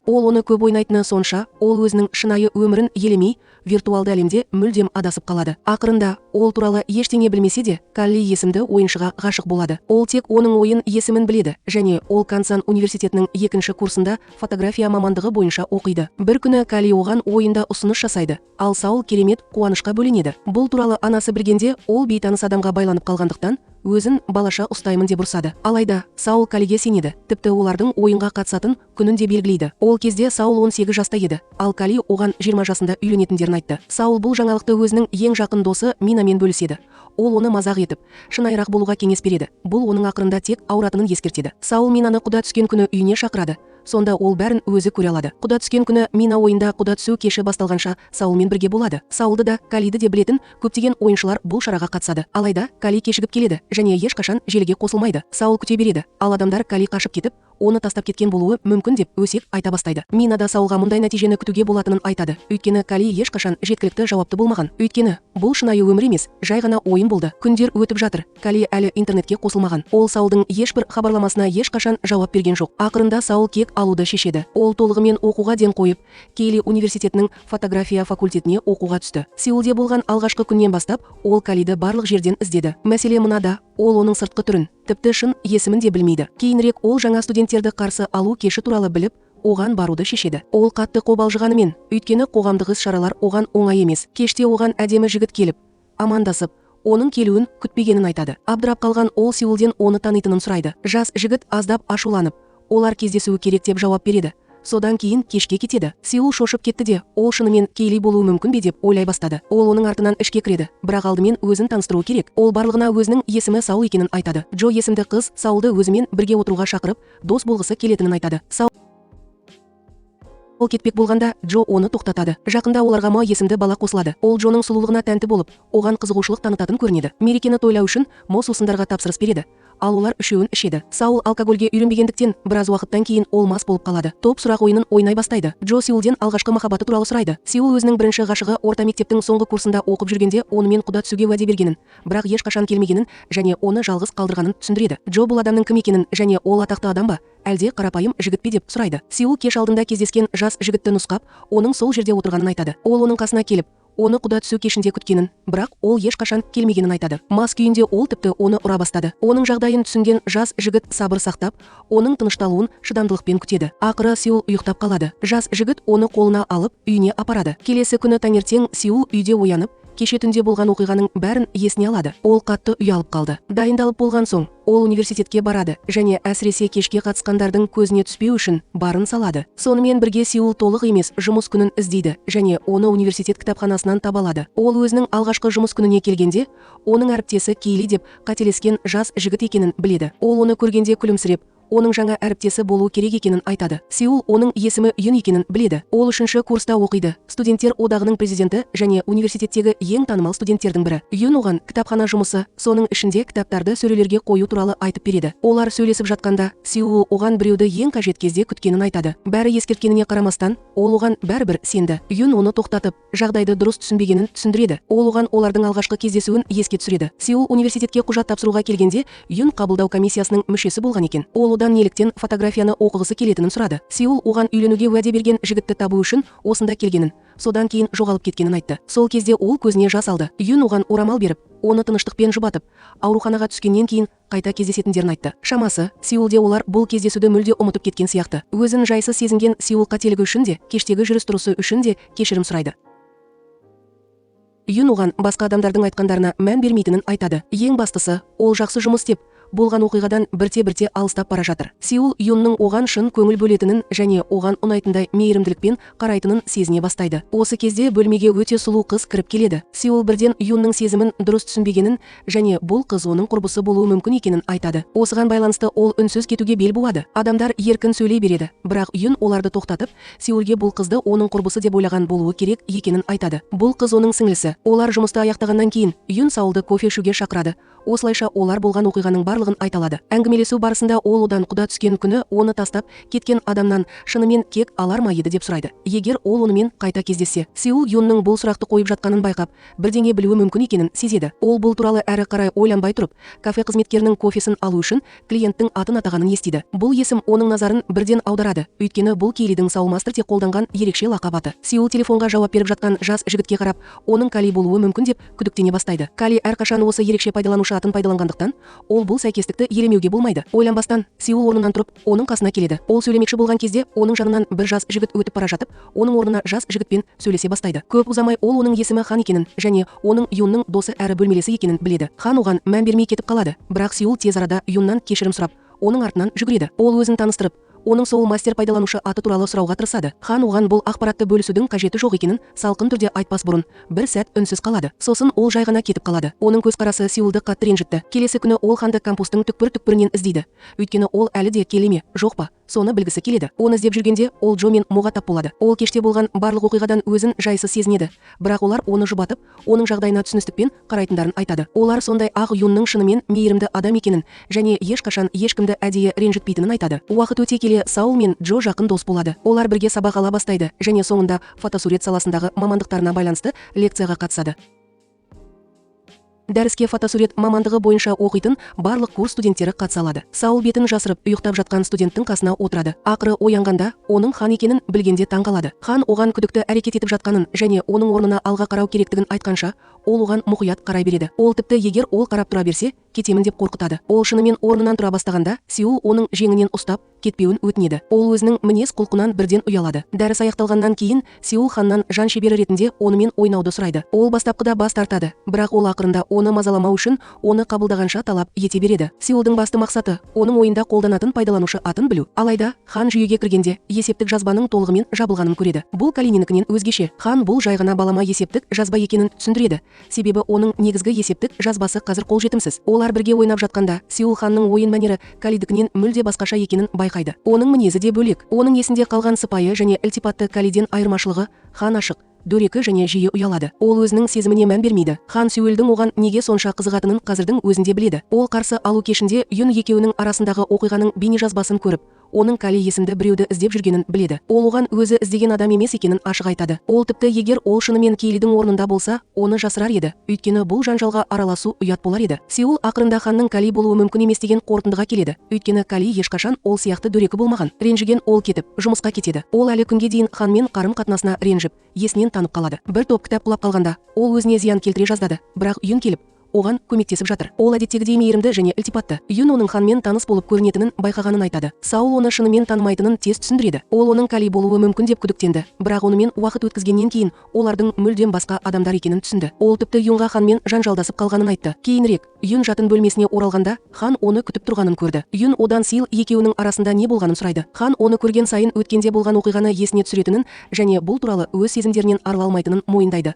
Ол оны көп ойнайтыны сонша, ол өзінің шынайы өмірін елемей, виртуалды әлемде мүлдем адасып қалады. Ақырында ол туралы ештеңе білмесе де, Калли есімді ойыншыға ғашық болады. Ол тек оның ойын есімін біледі, және ол Кансан университетінің 2-ші курсында фотография мамандығы бойынша оқиды. Бір күні Калли оған ойында ұсыныс жасайды, ал Саул керемет қуанышқа бөленеді. Бұл туралы анасы білгенде, ол бейтаныс адамға байланып қалғандықтан өзін балаша ұстаймын деп ұрсады. Алайда Саул Каллиге сенеді, тіпті олардың ойынға қатысатын күнін де белгілейді. Ол кезде Саул 18 жаста еді, ал Калли оған 20 жасында үйленетіндерін айтты. Саул бұл жаңалықты өзінің ең жақын досы Минамен бөліседі. Ол оны мазақ етіп, шынайырақ болуға кеңес береді. Бұл оның ақырында тек ауыратынын ескертеді. Саул Минаны құда түскен күні үйіне шақырады. Сонда ол бәрін өзі көре алады. Құда түскен күні Мина ойында құда түсу кеші басталғанша Саулмен бірге болады. Саулды да, Каллиді де білетін көптеген ойыншылар бұл шараға қатысады. Алайда Калли кешігіп келеді және ешқашан желіге қосылмайды. Саул күте береді, ал адамдар Калли қашып кетіп, оны тастап кеткен болуы мүмкін деп өсек айта бастайды. Мина да Саулға мұндай нәтижені күтуге болатынын айтады. Өйткені Калли ешқашан жеткілікті жауапты болмаған. Өйткені бұл шынайы өмір емес, жай ғана ойын болды. Күндер өтіп жатыр. Калли әлі интернетке қосылмаған. Ол Саулдың ешбір хабарламасына ешқашан жауап берген жоқ. Ақырында Саул кек алуды шешеді. Ол толығымен оқуға ден қойып, Кейли университетінің фотография факультетіне оқуға түсті. Сеулде болған алғашқы күннен бастап, ол Каллиді барлық жерден іздеді. Мәселе мынада, ол оның сыртқы түрін, тіпті шын есімін де білмейді. Кейінірек ол жаңа студенттерді қарсы алу кеші туралы біліп, оған баруды шешеді. Ол қатты қобалжығанымен, өйткені қоғамдық іс-шаралар оған оңай емес. Кеште оған әдемі жігіт келіп, амандасып, оның келуін күтпегенін айтады. Абдырап қалған ол Сеулден оны танитынын сұрайды. Жас жігіт аздап ашуланып, олар кездесуі керек деп жауап береді. Содан кейін кешке кетеді. Сеул шошып кетті де, ол шынымен Кейли болуы мүмкін бе деп ойлай бастады. Ол оның артынан ішке кіреді, бірақ алдымен өзін таныстыру керек. Ол барлығына өзінің есімі Саул екенін айтады. Джо есімді қыз Саулды өзімен бірге отыруға шақырып, дос болғысы келетінін айтады. Ол кетпек болғанда Джо оны тоқтатады. Жақында оларға Мо есімді бала қосылады. Ол Джоның сұлулығына тәнті болып, оған қызығушылық танытатын көрінеді. Мерекені тойлау үшін Мо сусындарға тапсырыс береді. Ал олар үшеуін ішеді. Саул алкогольге үйренбегендіктен біраз уақыттан кейін ол мас болып қалады. Топ сұрақ ойынын ойнай бастайды. Джо Сеулден алғашқы махаббаты туралы сұрайды. Сеул өзінің бірінші ғашығы орта мектептің соңғы курсында оқып жүргенде онымен құда түсуге уәде бергенін, бірақ ешқашан келмегенін және оны жалғыз қалдырғанын түсіндіреді. Джо бұл адамның кім екенін және ол атақты адам ба, әлде қарапайым жігіт пе деп сұрайды. Сеул кеш алдында кездескен жас жігітті нұсқап, оның сол жерде отырғанын айтады. Ол оның қасына келіп, оны құда түсу кешінде күткенін, бірақ ол ешқашан келмегенін айтады. Мас күйінде ол тіпті оны ұра бастады. Оның жағдайын түсінген жас жігіт сабыр сақтап, оның тынышталуын шыдамдылықпен күтеді. Ақыры Сеул ұйықтап қалады. Жас жігіт оны қолына алып үйіне апарады. Келесі күні таңертең Сеул үйде оянып, кеше түнде болған оқиғаның бәрін есіне алады. Ол қатты ұялып қалды. Дайындалып болған соң, ол университетке барады және әсіресе кешке қатысқандардың көзіне түспеу үшін барын салады. Сонымен бірге Сеул толық емес жұмыс күнін іздейді және оны университет кітапханасынан таба алады. Ол өзінің алғашқы жұмыс күніне келгенде, оның әріптесі Кейли деп қателескен жас жігіт екенін біледі. Ол оны көргенде күлімсіреп, оның жаңа әріптесі болу керек екенін айтады. Сеул оның есімі Юн екенін біледі. Ол 3-ші курста оқиды. Студенттер одағының президенті және университеттегі ең танымал студенттердің бірі. Юн оған кітапхана жұмысы, соның ішінде кітаптарды сөрелерге қою туралы айтып береді. Олар сөйлесіп жатқанда, Сеул оған біреуді ең қажет кезде күткенін айтады. Бәрі ескерткеніне қарамастан, ол оған бәрібір сенді. Юн оны тоқтатып, жағдайды дұрыс түсінбегенін түсіндіреді. Ол оған олардың алғашқы кездесуін еске түсіреді. Сеул университетке құжат тапсыруға келгенде, Юн қабылдау комиссиясының мүшесі болған екен. Ол одан неліктен фотографияны оқығысы келетінін сұрады. Сеул оған үйленуге уәде берген жігітті табу үшін осында келгенін, содан кейін жоғалып кеткенін айтты. Сол кезде ол көзіне жас алды. Юн оған орамал беріп, оны тыныштықпен жұбатып, ауруханаға түскеннен кейін қайта кездесетіндерін айтты. Шамасы, Сеулде олар бұл кездесуді мүлде ұмытып кеткен сияқты. Өзін жайсыз сезінген Сеул қателігі үшін де, кештегі жүріс-тұрысы үшін де кешірім сұрайды. Юн оған басқа адамдардың айтқандарына мән бермейтінін айтады. Ең бастысы, ол жақсы жұмыс істеп, болған оқиғадан бірте-бірте алыстап бара жатыр. Сеул Юнның оған шын көңіл бөлетінін және оған ұнайтындай мейірімділікпен қарайтынын сезіне бастайды. Осы кезде бөлмеге өте сұлу қыз кіріп келеді. Сеул бірден Юнның сезімін дұрыс түсінбегенін және бұл қыз оның құрбысы болуы мүмкін екенін айтады. Осыған байланысты ол үнсіз кетуге бел буады. Адамдар еркін сөйлей береді, бірақ Юн оларды тоқтатып, Сеулге бұл қызды оның құрбысы деп ойлаған болуы керек екенін айтады. Бұл қыз оның сіңлісі. Олар жұмысты аяқтағаннан кейін Юн Саулды кофе ішуге шақырады. Осылайша олар болған оқиғаның бар барлығын айта алады. Әңгімелесу барысында ол одан құда түскен күні оны тастап кеткен адамнан шынымен кек алар ма еді деп сұрайды. Егер ол онымен қайта кездессе, Сеул Юнның бұл сұрақты қойып жатқанын байқап, бірдеңе білуі мүмкін екенін сезеді. Ол бұл туралы әрі қарай ойланбай тұрып, кафе қызметкерінің кофесін алу үшін клиенттің атын атағанын естиді. Бұл есім оның назарын бірден аударады, өйткені бұл Келлидің Саулмастер те қолданған ерекше лақап аты. Сеул телефонға жауап беріп жатқан жас жігітке қарап, оның Кали болуы мүмкін деп күдіктене бастайды. Кали әрқашан осы ерекше пайдаланушы атын пайдаланғандықтан, ол бұл сәйкестікті елемеуге болмайды. Ойланбастан Сеул орнынан тұрып, оның қасына келеді. Ол сөйлемекші болған кезде, оның жанынан бір жас жігіт өтіп бара жатып, оның орнына жас жігітпен сөйлесе бастайды. Көп ұзамай ол оның есімі Хан екенін және оның Юнның досы әрі бөлмелесі екенін біледі. Хан оған мән бермей кетіп қалады, бірақ Сеул тез арада Юннан кешірім сұрап, оның артынан жүгіреді. Ол өзін таныстырып, оның Соулмастер пайдаланушы аты туралы сұрауға тырысады. Хан оған бұл ақпаратты бөлісудің қажеті жоқ екенін салқын түрде айтпас бұрын бір сәт үнсіз қалады. Сосын ол жай ғана кетіп қалады. Оның көзқарасы Сеулды қатты ренжітті. Келесі күні ол Ханды кампустың түкпір-түкпірінен іздейді. Өйткені ол әлі де келе ме, жоқ па, соны білгісі келеді. Оны іздеп жүргенде ол Джо мен Моға тап болады. Ол кеште болған барлық оқиғадан өзін жайсыз сезінеді, бірақ олар оны жұбатып, оның жағдайына түсіністікпен қарайтындарын айтады. Олар сондай ақ Юнның шынымен мейірімді адам екенін және ешқашан ешкімді әдейі ренжітпейтінін айтады. Уақыт өте келе Саул мен Джо жақын дос болады. Олар бірге сабақ ала бастайды және соңында фотосурет саласындағы мамандықтарына байланысты лекцияға қатысады. Дәріске фотосурет мамандығы бойынша оқитын барлық курс студенттері қатыса алады. Саул бетін жасырып ұйықтап жатқан студенттің қасына отырады. Ақыры оянғанда оның Хан екенін білгенде таң қалады. Хан оған күдікті әрекет етіп жатқанын және оның орнына алға қарау керектігін айтқанша, ол оған мұқият қарай береді. Ол тіпті егер ол қарап тұра берсе, кетемін деп қорқытады. Ол шынымен орнынан тұра бастағанда, Сеул оның жеңінен ұстап кетпеуін өтінеді. Ол өзінің мінез құлқынан бірден ұялады. Дәріс аяқталғаннан кейін Сеул Ханнан жан шебері ретінде онымен ойнауды сұрайды. Ол бастапқыда бас тартады, бірақ ол ақырында оны мазаламау үшін оны қабылдағанша талап ете береді. Сеулдың басты мақсаты оның ойында қолданатын пайдаланушы атын білу. Алайда Хан жүйеге кіргенде есептік жазбаның толығымен жабылғанын көреді. Бұл Калининікінен өзгеше. Хан бұл жай ғана балама есептік жазба екенін түсіндіреді. Себебі оның негізгі есептік жазбасы қазір қолжетімсіз. Олар бірге ойнап жатқанда Сеул Ханның ойын мәнері Калидікінен мүлде басқаша екенін байқайды. Оның мінезі де бөлек. Оның есінде қалған сыпайы және ілтипатты Калиден айырмашылығы, Хан ашық, дөрекі және жиі ұялады. Ол өзінің сезіміне мән бермейді. Хан Сеулдің оған неге сонша қызығатынын қазірдің өзінде біледі. Ол қарсы алу кешінде Юн екеуінің арасындағы оқиғаның бейнежазбасын көріп, оның Кали есімді біреуді іздеп жүргенін біледі. Ол оған өзі іздеген адам емес екенін ашық айтады. Ол тіпті егер ол шынымен Келлидің орнында болса, оны жасырар еді, өйткені бұл жанжалға араласу ұят болар еді. Сеул ақырында Ханның Кали болуы мүмкін емес деген қорытындыға келеді, өйткені Кали ешқашан ол сияқты дөрекі болмаған. Ренжіген ол кетіп, жұмысқа кетеді. Ол әлі күнге дейін Ханмен қарым-қатынасына ренжіп, есінен танып қалады. Бір топ кітап құлап қалғанда, ол өзіне зиян келтіре жаздады, бірақ Юн келіп оған көмектесіп жатыр. Ол әдеттегідей мейірімді және ілтипатты. Юн оның Ханмен таныс болып көрінетінін байқағанын айтады. Саул оны шынымен танымайтынын тез түсіндіреді. Ол оның Кали болуы мүмкін деп күдіктенді, бірақ онымен уақыт өткізгеннен кейін олардың мүлдем басқа адамдар екенін түсінді. Ол тіпті Юнға Ханмен жанжалдасып қалғанын айтты. Кейінірек Юн жатын бөлмесіне оралғанда Хан оны күтіп тұрғанын көрді. Юн одан Сеул екеуінің арасында не болғанын сұрайды. Хан оны көрген сайын өткенде болған оқиғаны есіне түсіретінін және бұл туралы өз сезімдерінен арыла алмайтынын мойындайды.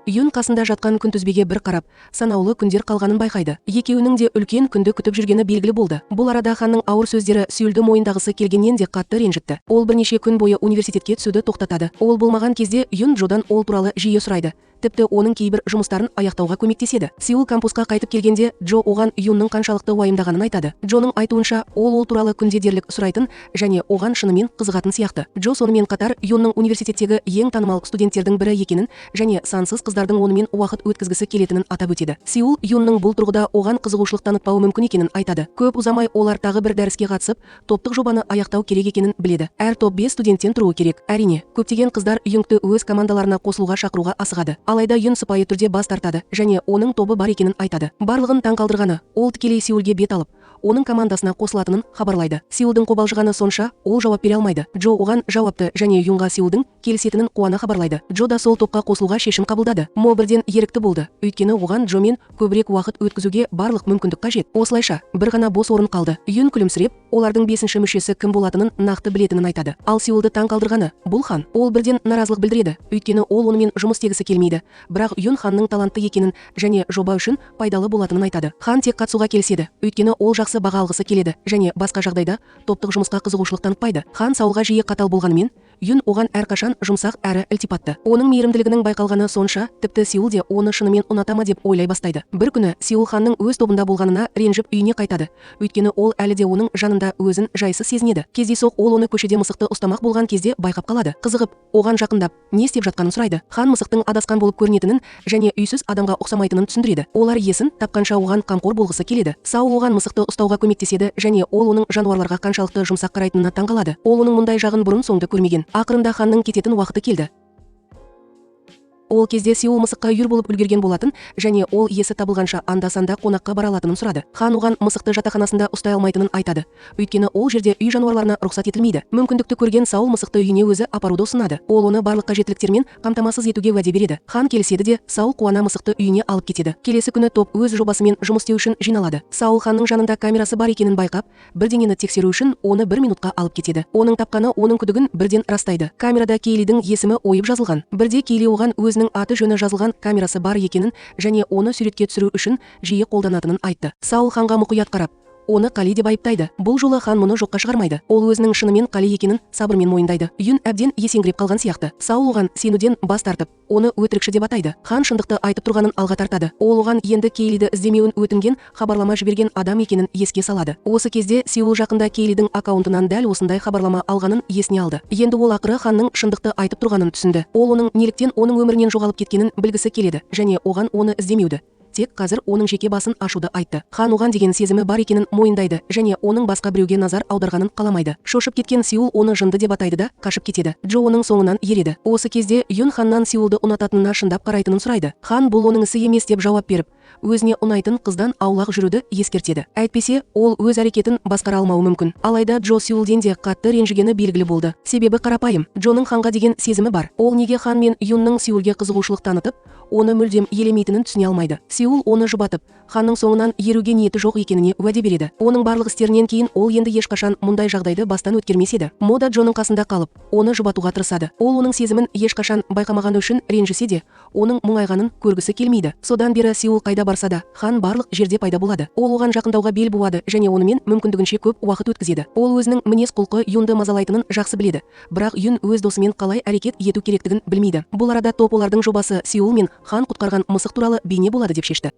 Юн қасында жатқан күнтізбеге бір қарап, санаулы күндер қалғанын байқайды. Екеуінің де үлкен күнді күтіп жүргені белгілі болды. Бұл арада Ханның ауыр сөздері Сеулді мойындағысы келгеннен де қатты ренжітті. Ол бірнеше күн бойы университетке түсуді тоқтатады. Ол болмаған кезде Юн Джодан ол туралы жиі сұрайды. Тіпті оның кейбір жұмыстарын аяқтауға көмектеседі. Сеул кампусқа қайтып келгенде Джо оған Юнның қаншалықты уайымдағанын айтады. Джоның айтуынша, ол туралы күнде дерлік сұрайтын және оған шынымен қызығатын сияқты. Джо сонымен қатар Юнның университеттегі ең танымал студенттердің бірі екенін және сансыз қыздардың онымен уақыт өткізгісі келетінін атап өтеді. Сеул Юнның бұл тұрғыда оған қызығушылық танытпауы мүмкін екенін айтады. Көп ұзамай олар тағы бір дәріске қатысып, топтық жобаны аяқтау керек екенін біледі. Әр топ 5 студенттен тұруы керек. Әрине, көптеген қыздар Юнгты өз командаларына қосылуға шақыруға асығады. Алайда Юн сыпайы түрде бас тартады және оның тобы бар екенін айтады. Барлығын таң қалдырғаны, ол тікелей Сеулге бет алып, оның командасына қосылатынын хабарлайды. Сеулдің қобалжығаны сонша, ол жауап бере алмайды. Джо оған жауапты және Юнға Сеулдің келісетінін қуана хабарлайды. Джо да сол топқа қосылуға шешім қабылдады. Мо бірден ерікті болды, өйткені оған Джомен көбірек уақыт өткізуге барлық мүмкіндік қажет. Осылайша, бір ғана бос орын қалды. Юн күлімсіреп, олардың 5-ші мүшесі кім болатынын нақты білетінін айтады. Ал Сеулды таң қалдырғаны, бұл Хан. Ол бірден наразылық білдіреді, өйткені ол онымен жұмыс істегісі келмейді. Бірақ Юн Ханның талантты екенін және жоба үшін пайдалы болатынын айтады. Хан тек қатысуға келіседі, өйткені ол жақсы баға алғысы келеді және басқа жағдайда топтық жұмысқа қызығушылық танытпайды. Хан Саулға жиі қатал болғанымен, Юн оған әрқашан жұмсақ әрі ілтипатты. Оның мейірімділігінің байқалғаны сонша, тіпті Сеул де оны шынымен ұнатама деп ойлай бастайды. Бір күні Сеул ханның өз тобында болғанына ренжіп үйіне қайтады. Өйткені ол әлі де оның жанында өзін жайсыз сезінеді. Кездейсоқ ол оны көшеде мысықты ұстамақ болған кезде байқап қалады. Қызығып, оған жақындап, не істеп жатқанын сұрайды. Хан мысықтың адасқан болып көрінетінін және үйсіз адамға ұқсамайтынын түсіндіреді. Олар есін тапқанша оған қамқор болғысы келеді. Саул оған мысықты ұстауға көмектеседі және ол оның жануарларға қаншалықты жұмсақ қарайтынына таңғалады. Ол оның мұндай жағын бұрын соңды көрмеген. Ақырында ханның кететін уақыты келді. Ол кезде Сеул мысыққа үйір болып үлгерген болатын және ол есі табылғанша анда-санда қонаққа бара алатынын сұрады. Хан оған мысықты жатақханасында ұстай алмайтынын айтады. Өйткені ол жерде үй жануарларына рұқсат етілмейді. Мүмкіндікті көрген Саул мысықты үйіне өзі апаруды ұсынады. Ол оны барлық қажеттіліктермен қамтамасыз етуге уәде береді. Хан келіседі де Саул қуана мысықты үйіне алып кетеді. Келесі күні топ өз жобасымен жұмыс істеу үшін жиналады. Саул ханның жанында камерасы бар екенін байқап, бірдеңені тексеру үшін оны 1 минутқа алып кетеді. Оның тапқаны оның күдігін бірден растайды. Камерада Кейлидің есімі ойып жазылған. Бірде Кейли оған өзінің аты жөні жазылған камерасы бар екенін және оны суретке түсіру үшін жиі қолданатынын айтты. Саул ханға мұқият қарап, оны қали деп айыптайды. Бұл жолы хан мұны жоққа шығармайды. Ол өзінің шынымен қали екенін сабырмен мойындайды. Юн әбден есеңгіреп қалған сияқты. Саул оған сенуден бас тартып, оны өтірікші деп атайды. Хан шындықты айтып тұрғанын алға тартады. Ол оған енді Кейлиді іздемеуін өтінген, хабарлама жіберген адам екенін еске салады. Осы кезде Сеул жақында Кейлидің аккаунтынан дәл осындай хабарлама алғанын есіне алды. Енді ол ақыры ханның шындықты айтып тұрғанын түсінді. Ол оның неліктен оның өмірінен жоғалып кеткенін білгісі келеді және оған оны іздемеуді, тек қазір оның жеке басын ашуды айтты. Хан оған деген сезімі бар екенін мойындайды және оның басқа біреуге назар аударғанын қаламайды. Шошып кеткен Сеул оны жынды деп атайды да қашып кетеді. Джо оның соңынан ереді. Осы кезде Юн ханнан Сеулды ұнататынына шындап қарайтынын сұрайды. Хан бұл оның ісі емес деп жауап беріп, өзіне ұнайтын қыздан аулақ жүруді ескертеді. Әйтпесе, ол өз әрекетін басқара алмауы мүмкін. Алайда Джо Сеулден де қатты ренжігені белгілі болды. Себебі қарапайым, Джоның ханға деген сезімі бар. Ол неге хан мен Юнның Сеулге қызығушылық танытып, оны мүлдем елемейтінін түсіне алмайды. Сеул оны жұбатып, ханның соңынан еруге ниеті жоқ екеніне уәде береді. Оның барлық істерінен кейін ол енді ешқашан мұндай жағдайды бастан өткермес еді. Мода Джоның қасында қалып, оны жұбатуға тырысады. Ол оның сезімін ешқашан байқамағаны үшін ренжісе де, оның мұңайғанын көргісі келмейді. Содан бері Сеул қайда барса да, хан барлық жерде пайда болады. Ол оған жақындауға бел буады және онымен мүмкіндігінше көп уақыт өткізеді. Ол өзінің мінез-құлқы Юнды мазалайтынын жақсы біледі, бірақ Юн өз досымен қалай әрекет ету керектігін білмейді. Бұл арада топ олардың жобасы Сеул мен хан құтқарған мысық туралы бейне болады деп шешті.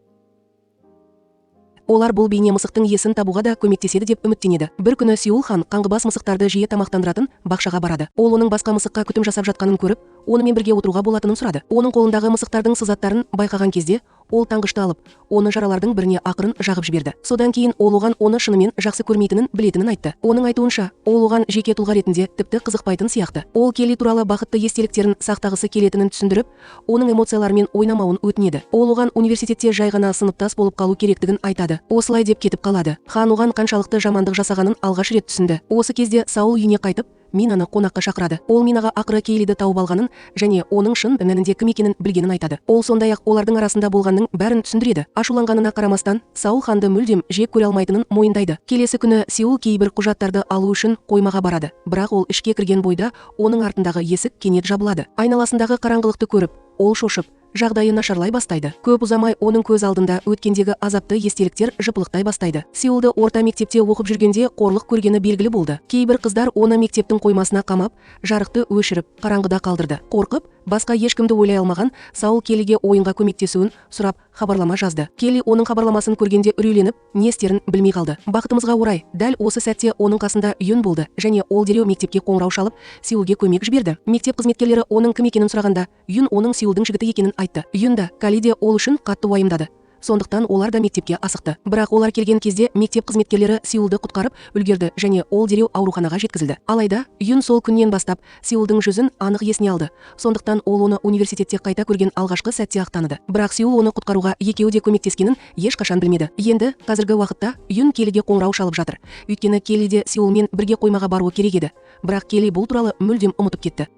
Олар бұл бейне мысықтың есін табуға да көмектеседі деп үміттенеді. Бір күні Сеул хан қаңғыбас мысықтарды жиі тамақтандыратын бақшаға барады. Ол оның басқа мысыққа күтім жасап жатқанын көріп, онымен бірге отыруға болатынын сұрады. Оның қолындағы мысықтардың сызаттарын байқаған кезде, ол таңғышты алып, оны жаралардың біріне ақырын жағып жіберді. Содан кейін ол оған оны шынымен жақсы көрмейтінін білетінін айтты. Оның айтуынша, ол оған жеке тұлға ретінде тіпті қызықпайтын сияқты. Ол Келли туралы бақытты естеліктерін сақтағысы келетінін түсіндіріп, оның эмоцияларымен ойнамауын өтінеді. Ол оған университетте жай ғана сыныптас болып қалу керектігін айтады. Осылай деп кетіп қалады. Хан оған қаншалықты жамандық жасағанын алғаш рет түсінді. Осы кезде Саул үйіне қайтып, Минаны қонаққа шақырады. Ол Минаға ақыры Кейлиді тауып алғанын және оның шын мәнінде кім екенін білгенін айтады. Ол сондай-ақ олардың арасында болғанның бәрін түсіндіреді. Ашуланғанына қарамастан, Саул ханды мүлдем жек көре алмайтынын мойындайды. Келесі күні Сеул кейбір құжаттарды алу үшін қоймаға барады. Бірақ ол ішке кірген бойда оның артындағы есік кенет жабылады. Айналасындағы қараңғылықты көріп, ол шошып, жағдайы нашарлай бастайды. Көп ұзамай оның көз алдында өткендегі азапты естеліктер жыпылықтай бастайды. Сеулды орта мектепте оқып жүргенде қорлық көргені белгілі болды. Кейбір қыздар оны мектептің қоймасына қамап, жарықты өшіріп, қараңғыда қалдырды. Қорқып, басқа ешкімді ойлай алмаған Саул Келлиге ойынға көмектесуін сұрап хабарлама жазды. Келли оның хабарламасын көргенде үрейленіп, не істерін білмей қалды. Бақытымызға орай, дәл осы сәтте оның қасында Юн болды және ол дереу мектепке қоңырау шалып, Сеулге көмек жіберді. Мектеп қызметкерлері оның кім екенін сұрағанда, Юн оның Сеулдың жігіті екенін айтты. Юн да, Кали де ол үшін қатты уайымдады. Сондықтан олар да мектепке асықты. Бірақ олар келген кезде мектеп қызметкерлері Сеулды құтқарып үлгерді және ол дереу ауруханаға жеткізілді. Алайда Юн сол күннен бастап Сеулдың жүзін анық есіне алды. Сондықтан ол оны университетте қайта көрген алғашқы сәтте-ақ таныды. Бірақ Сеул оны құтқаруға екеуі де көмектескенін ешқашан білмеді. Енді қазіргі уақытта Юн Келлиге қоңырау шалып жатыр. Өйткені Келли де Сеулмен бірге қоймаға баруы керек еді. Бірақ Келли бұл туралы мүлдем ұмытып кетті.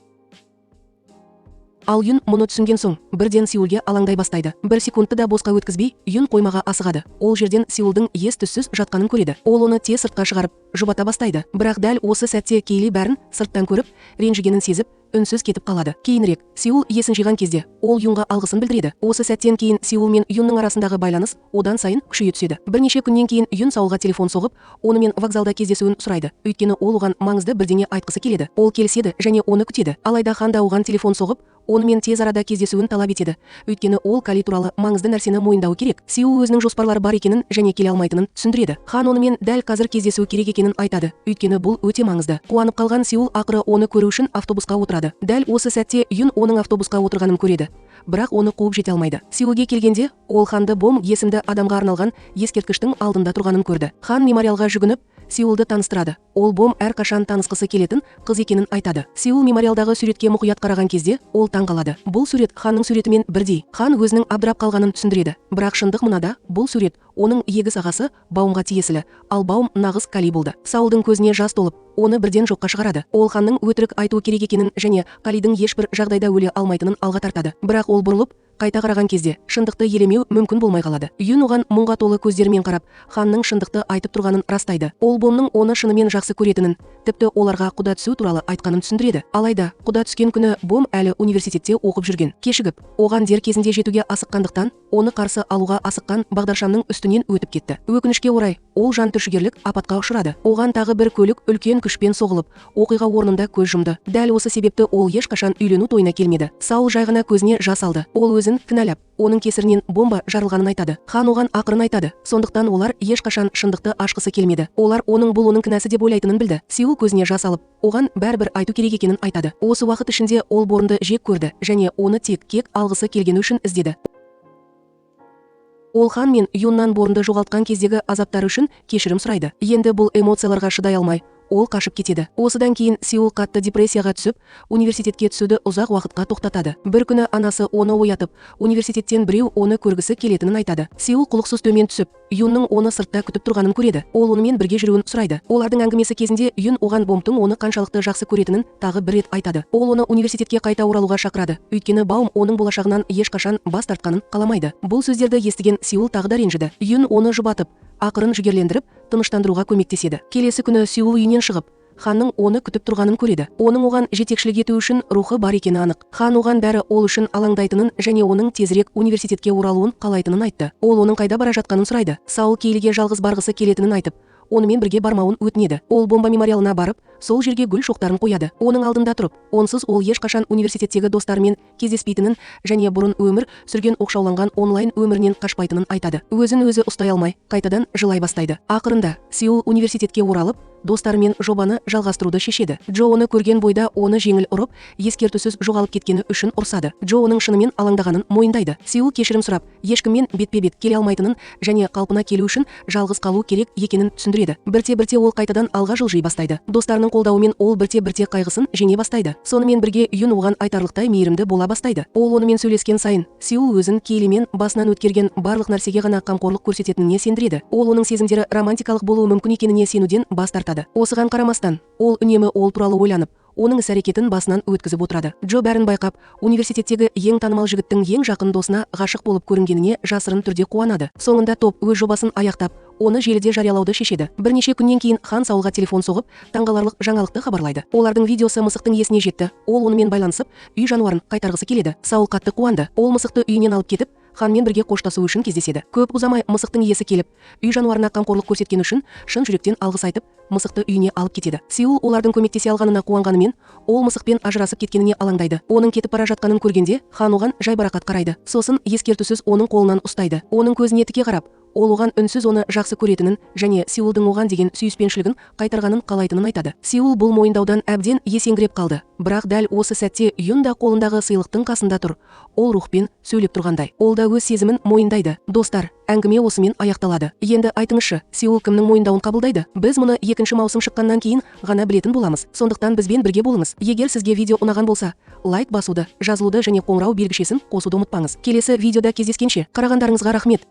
Ал Юн мұны түсінген соң, бірден Сеулге алаңдай бастайды. Бір секундты да босқа өткізбей, Юн қоймаға асығады. Ол жерден Сеулдың ес-түссіз жатқанын көреді. Ол оны тез сыртқа шығарып, жұбата бастайды. Бірақ дәл осы сәтте Келли бәрін сырттан көріп, ренжігенін сезіп, үнсіз кетіп қалады. Кейінірек Сеул есін жиған кезде ол Юнға алғысын білдіреді. Осы сәттен кейін Сеул мен Юнның арасындағы байланыс одан сайын күшейе түседі. Бірнеше күннен кейін Юн Саулға телефон соғып, онымен вокзалда кездесуін сұрайды. Өйткені ол оған маңызды бірдеңе айтқысы келеді. Ол келіседі және оны күтеді. Алайда Хан да оған телефон соғып, онымен тез арада кездесуін талап етеді. Өйткені ол Кали туралы маңызды нәрсені мойындауы керек. Сеул өзінің жоспарлары бар екенін және келе алмайтынын түсіндіреді. Хан онымен дәл қазір кездесу керек екенін айтады. Өйткені бұл өте маңызды. Қуанып қалған Сеул ақыры оны көру үшін автобусқа отырады. Дәл осы сәтте Юн оның автобусқа отырғанын көреді. Бірақ оны қуып жете алмайды. Сеулге келгенде ол Ханды Бом есімді адамға арналған ескерткіштің алдында тұрғанын көрді. Хан мемориалға жүгініп Сеулды таныстырады. Ол Бом әрқашан танысқысы келетін қыз екенін айтады. Сеул мемориалдағы суретке мұқият қараған кезде ол таң қалады. Бұл сурет Ханның суретімен бірдей. Хан өзінің абдырап қалғанын түсіндіреді. Бірақ шындық мынада, бұл сурет оның егіз ағасы Баумға тиесілі, ал Баум нағыз Кали болды. Саулдың көзіне жас толып, оны бірден жоққа шығарады. Ол Ханның өтірік айтуы керек екенін және Калидің ешбір жағдайда өле алмайтынын алға тартады. Бірақ ол бұрылып қайта қараған кезде шындықты елемеу мүмкін болмай қалады. Юн оған мұңға толы көздерімен қарап, Ханның шындықты айтып тұрғанын растайды. Ол Бомның оны шынымен жақсы көретінін, тіпті оларға құда түсу туралы айтқанын түсіндіреді. Алайда, құда түскен күні Бом әлі университетте оқып жүрген. Кешігіп, оған дер кезінде жетуге асыққандықтан, оны қарсы алуға асыққан бағдаршамның үстінен өтіп кетті. Өкінішке орай, ол жан түршігерлік апатқа ұшырады. Оған тағы бір көлік үлкен күшпен соғылып, оқиға орнында көз жұмды. Дәл осы себепті ол ешқашан үйлену тойына келмеді. Саул жай ғана көзіне жас алды. Ол өзін кінәлап, оның кесірінен бомба жарылғанын айтады. Хан оған ақырын айтады. Сондықтан олар ешқашан шындықты ашқысы келмеді. Олар оның кінәсі деп ойлайтынын білді. Сеул көзіне жас алып, оған бәрібір айту керек екенін айтады. Осы уақыт ішінде ол Борнды жек көрді және оны тек кек алғысы келгені үшін іздеді. Ол Хан мен Юннан Борнды жоғалтқан кездегі азаптары үшін кешірім сұрайды. Енді бұл эмоцияларға шыдай алмай, ол қашып кетеді. Осыдан кейін Сеул қатты депрессияға түсіп, университетке түсуді ұзақ уақытқа тоқтатады. Бір күні анасы оны оятып, университеттен біреу оны көргісі келетінін айтады. Сеул құлықсыз төмен түсіп, Юнның оны сыртта күтіп тұрғанын көреді. Ол онымен бірге жүруін сұрайды. Олардың әңгімесі кезінде Юн оған Бомтың оны қаншалықты жақсы көретінін тағы бір рет айтады. Ол оны университетке қайта оралуға шақырады. Өйткені Баум оның болашағынан ешқашан бас тартқанын қаламайды. Бұл сөздерді естіген Сеул тағы да ренжіді. Юн оны жұбатып, ақырын жігерлендіріп, тыныштандыруға көмектеседі. Келесі күні Сеул үйінен шығып, Ханның оны күтіп тұрғанын көреді. Оның оған жетекшілік ету үшін рухы бар екені анық. Хан оған бәрі ол үшін алаңдайтынын және оның тезірек университетке оралуын қалайтынын айтты. Ол оның қайда бара жатқанын сұрайды. Саул Кейлиге жалғыз барғысы келетінін айтып, онымен бірге бармауын өтінеді. Ол бомба мемориалына барып, сол жерге гүл шоқтарын қояды. Оның алдында тұрып, онсыз ол ешқашан университеттегі достарымен кездеспейтінін және бұрын өмір сүрген оқшауланған онлайн өмірінен қашпайтынын айтады. Өзін өзі ұстай алмай, қайтадан жылай бастайды. Ақырында Сеул университетке оралып, достарымен жобаны жалғастыруды шешеді. Джо оны көрген бойда оны жеңіл ұрып, ескертусіз жоғалып кеткені үшін ұрсады. Джо оның шынымен алаңдағанын мойындайды. Сеул кешірім сұрап, ешкіммен бетпе-бет келе алмайтынын және қалпына келу үшін жалғыз қалу керек екенін түсіндіреді. Бірте-бірте ол қайтадан алға жылжи бастайды. Достарының қолдауымен ол бірте-бірте қайғысын жеңе бастайды. Сонымен бірге Юн оған айтарлықтай мейірімді бола бастайды. Ол онымен сөйлескен сайын, Сеул өзін Кейлимен басынан өткерген барлық нәрсеге ғана қамқорлық көрсететініне сендіреді. Ол оның сезімдері романтикалық болуы мүмкін екеніне сенуден бас тартады. Осыған қарамастан, ол үнемі ол туралы ойланып, оның іс-әрекетін басынан өткізіп отырады. Джо бәрін байқап, университеттегі ең танымал жігіттің ең жақын досына ғашық болып көрінгеніне жасырын түрде қуанады. Соңында топ өз жобасын аяқтап, оны желіде жариялауды шешеді. Бірнеше күннен кейін Хан Саулға телефон соғып, таңғаларлық жаңалықты хабарлайды. Олардың видеосы мысықтың есіне жетті. Ол онымен байланысып, үй жануарын қайтарғысы келеді. Саул қатты қуанды. Ол мысықты үйінен алып кетіп, Ханмен бірге қоштасу үшін кездеседі. Көп ұзамай мысықтың иесі келіп, үй жануарына қамқорлық көрсеткен үшін шын жүректен алғыс айтып, мысықты үйіне алып кетеді. Сеул олардың көмектесе алғанына қуанғанымен, ол мысықпен ажырасып кеткеніне алаңдайды. Оның кетіп бара жатқанын көргенде, Хан оған жайбарақат қарайды. Сосын ескертусіз оның қолынан ұстайды. Оның көзіне тіке қарап, ол оған үнсіз оны жақсы көретінін және Сеулдың оған деген сүйіспеншілігін қайтарғанын қалайтынын айтады. Сеул бұл мойындаудан әбден есеңгіреп қалды. Бірақ дәл осы сәтте Юн да қолындағы сыйлықтың қасында тұр. Ол рухпен сөйлеп тұрғандай. Ол да өз сезімін мойындайды. Достар, әңгіме осымен аяқталады. Енді айтыңызшы, Сеул кімнің мойындауын қабылдайды? Біз мұны екінші маусым шыққаннан кейін ғана білетін боламыз. Сондықтан бізбен бірге болыңыз. Егер сізге видео ұнаған болса, лайк басуды, жазылуды және қоңырау белгішесін қосуды ұмытпаңыз. Келесі видеода кездескенше, қарағандарыңызға рахмет.